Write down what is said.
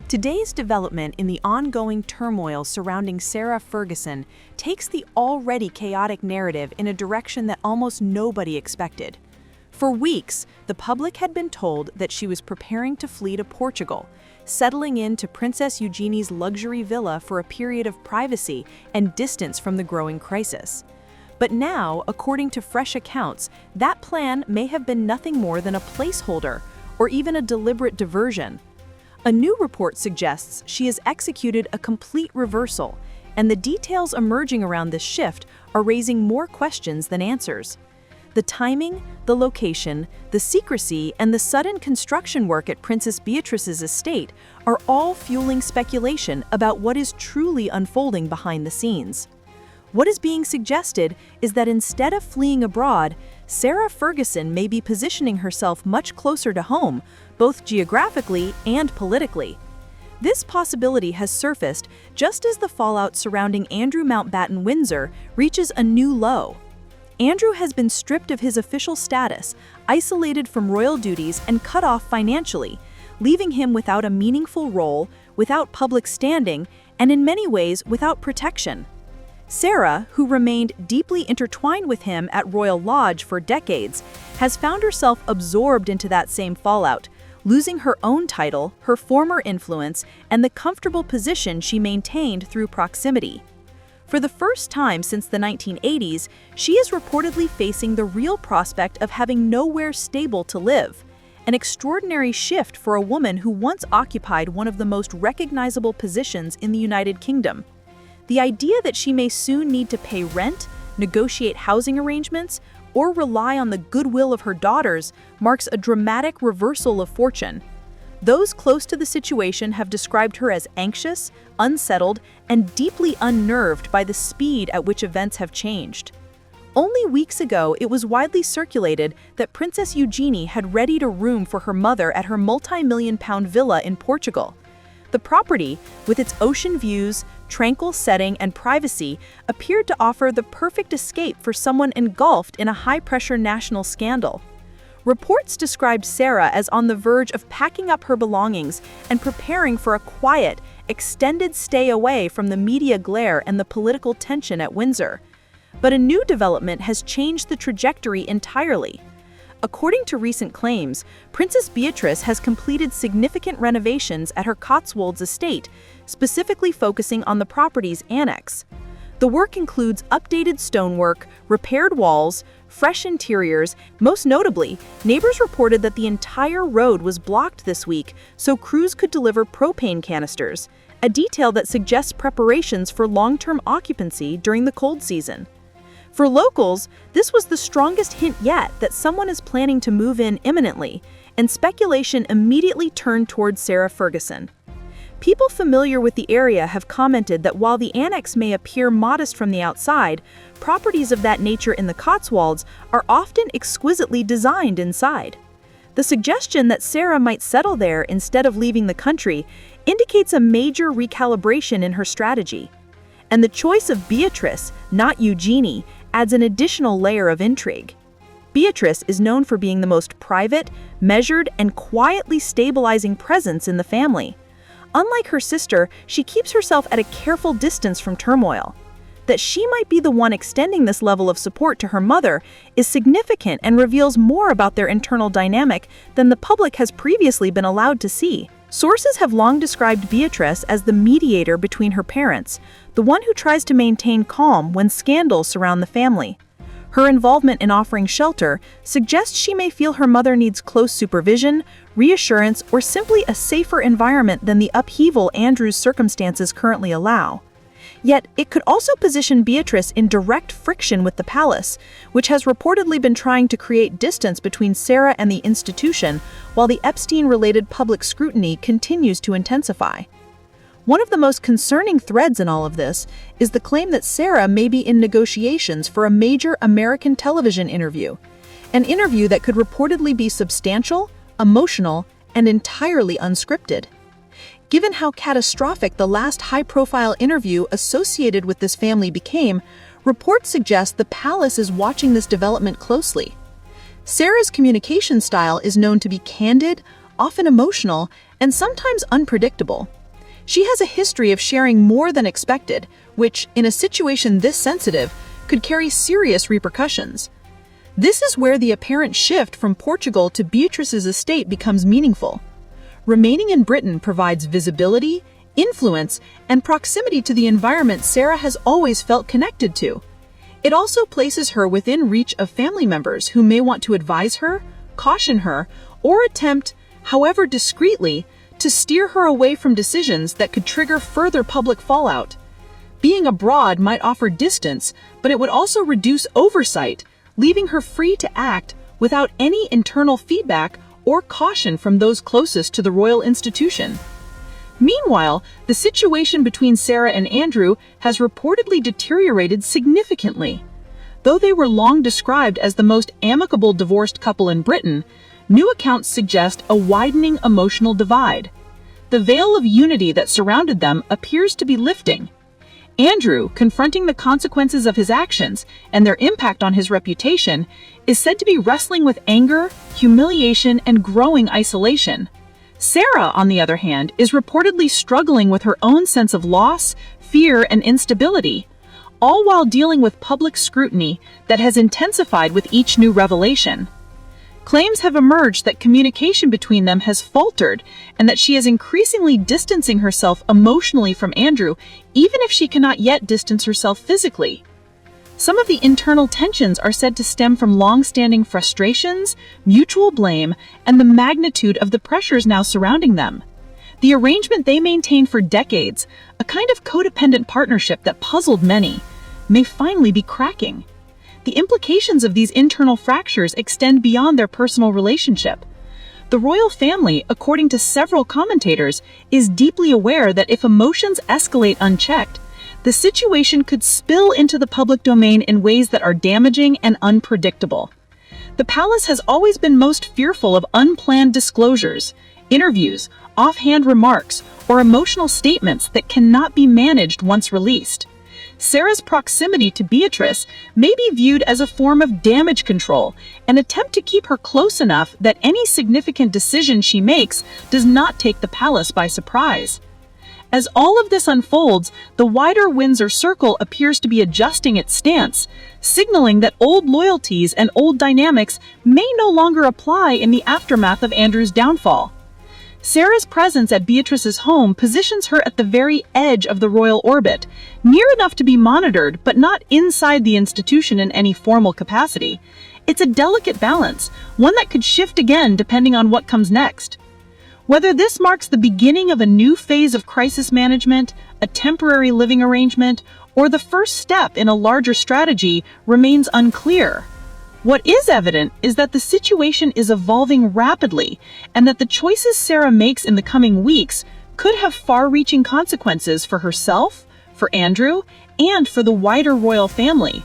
Today's development in the ongoing turmoil surrounding Sarah Ferguson takes the already chaotic narrative in a direction that almost nobody expected. For weeks, the public had been told that she was preparing to flee to Portugal, settling into Princess Eugenie's luxury villa for a period of privacy and distance from the growing crisis. But now, according to fresh accounts, that plan may have been nothing more than a placeholder or even a deliberate diversion. A new report suggests she has executed a complete reversal, and the details emerging around this shift are raising more questions than answers. The timing, the location, the secrecy, and the sudden construction work at Princess Beatrice's estate are all fueling speculation about what is truly unfolding behind the scenes. What is being suggested is that instead of fleeing abroad, Sarah Ferguson may be positioning herself much closer to home, both geographically and politically. This possibility has surfaced just as the fallout surrounding Andrew Mountbatten Windsor reaches a new low. Andrew has been stripped of his official status, isolated from royal duties, and cut off financially, leaving him without a meaningful role, without public standing, and in many ways without protection. Sarah, who remained deeply intertwined with him at Royal Lodge for decades, has found herself absorbed into that same fallout, losing her own title, her former influence, and the comfortable position she maintained through proximity. For the first time since the 1980s, she is reportedly facing the real prospect of having nowhere stable to live, an extraordinary shift for a woman who once occupied one of the most recognizable positions in the United Kingdom. The idea that she may soon need to pay rent, negotiate housing arrangements, or rely on the goodwill of her daughters marks a dramatic reversal of fortune. Those close to the situation have described her as anxious, unsettled, and deeply unnerved by the speed at which events have changed. Only weeks ago, it was widely circulated that Princess Eugenie had readied a room for her mother at her multi-million-pound villa in Portugal. The property, with its ocean views, tranquil setting, and privacy, appeared to offer the perfect escape for someone engulfed in a high-pressure national scandal. Reports described Sarah as on the verge of packing up her belongings and preparing for a quiet, extended stay away from the media glare and the political tension at Windsor. But a new development has changed the trajectory entirely. According to recent claims, Princess Beatrice has completed significant renovations at her Cotswolds estate, specifically focusing on the property's annex. The work includes updated stonework, repaired walls, fresh interiors. Most notably, neighbors reported that the entire road was blocked this week so crews could deliver propane canisters, a detail that suggests preparations for long-term occupancy during the cold season. For locals, this was the strongest hint yet that someone is planning to move in imminently, and speculation immediately turned towards Sarah Ferguson. People familiar with the area have commented that while the annex may appear modest from the outside, properties of that nature in the Cotswolds are often exquisitely designed inside. The suggestion that Sarah might settle there instead of leaving the country indicates a major recalibration in her strategy. And the choice of Beatrice, not Eugenie, adds an additional layer of intrigue. Beatrice is known for being the most private, measured, and quietly stabilizing presence in the family. Unlike her sister, she keeps herself at a careful distance from turmoil. That she might be the one extending this level of support to her mother is significant and reveals more about their internal dynamic than the public has previously been allowed to see. Sources have long described Beatrice as the mediator between her parents, the one who tries to maintain calm when scandals surround the family. Her involvement in offering shelter suggests she may feel her mother needs close supervision, reassurance, or simply a safer environment than the upheaval Andrew's circumstances currently allow. Yet, it could also position Beatrice in direct friction with the palace, which has reportedly been trying to create distance between Sarah and the institution, while the Epstein-related public scrutiny continues to intensify. One of the most concerning threads in all of this is the claim that Sarah may be in negotiations for a major American television interview, an interview that could reportedly be substantial, emotional, and entirely unscripted. Given how catastrophic the last high-profile interview associated with this family became, reports suggest the palace is watching this development closely. Sarah's communication style is known to be candid, often emotional, and sometimes unpredictable. She has a history of sharing more than expected, which, in a situation this sensitive, could carry serious repercussions. This is where the apparent shift from Portugal to Beatrice's estate becomes meaningful. Remaining in Britain provides visibility, influence, and proximity to the environment Sarah has always felt connected to. It also places her within reach of family members who may want to advise her, caution her, or attempt, however discreetly, to steer her away from decisions that could trigger further public fallout. Being abroad might offer distance, but it would also reduce oversight, leaving her free to act without any internal feedback or caution from those closest to the royal institution. Meanwhile, the situation between Sarah and Andrew has reportedly deteriorated significantly. Though they were long described as the most amicable divorced couple in Britain, new accounts suggest a widening emotional divide. The veil of unity that surrounded them appears to be lifting. Andrew, confronting the consequences of his actions and their impact on his reputation, is said to be wrestling with anger, humiliation, and growing isolation. Sarah, on the other hand, is reportedly struggling with her own sense of loss, fear, and instability, all while dealing with public scrutiny that has intensified with each new revelation. Claims have emerged that communication between them has faltered and that she is increasingly distancing herself emotionally from Andrew, even if she cannot yet distance herself physically. Some of the internal tensions are said to stem from long-standing frustrations, mutual blame, and the magnitude of the pressures now surrounding them. The arrangement they maintained for decades, a kind of codependent partnership that puzzled many, may finally be cracking. The implications of these internal fractures extend beyond their personal relationship. The royal family, according to several commentators, is deeply aware that if emotions escalate unchecked, the situation could spill into the public domain in ways that are damaging and unpredictable. The palace has always been most fearful of unplanned disclosures, interviews, offhand remarks, or emotional statements that cannot be managed once released. Sarah's proximity to Beatrice may be viewed as a form of damage control, an attempt to keep her close enough that any significant decision she makes does not take the palace by surprise. As all of this unfolds, the wider Windsor circle appears to be adjusting its stance, signaling that old loyalties and old dynamics may no longer apply in the aftermath of Andrew's downfall. Sarah's presence at Beatrice's home positions her at the very edge of the royal orbit, near enough to be monitored but not inside the institution in any formal capacity. It's a delicate balance, one that could shift again depending on what comes next. Whether this marks the beginning of a new phase of crisis management, a temporary living arrangement, or the first step in a larger strategy remains unclear. What is evident is that the situation is evolving rapidly, and that the choices Sarah makes in the coming weeks could have far-reaching consequences for herself, for Andrew, and for the wider royal family.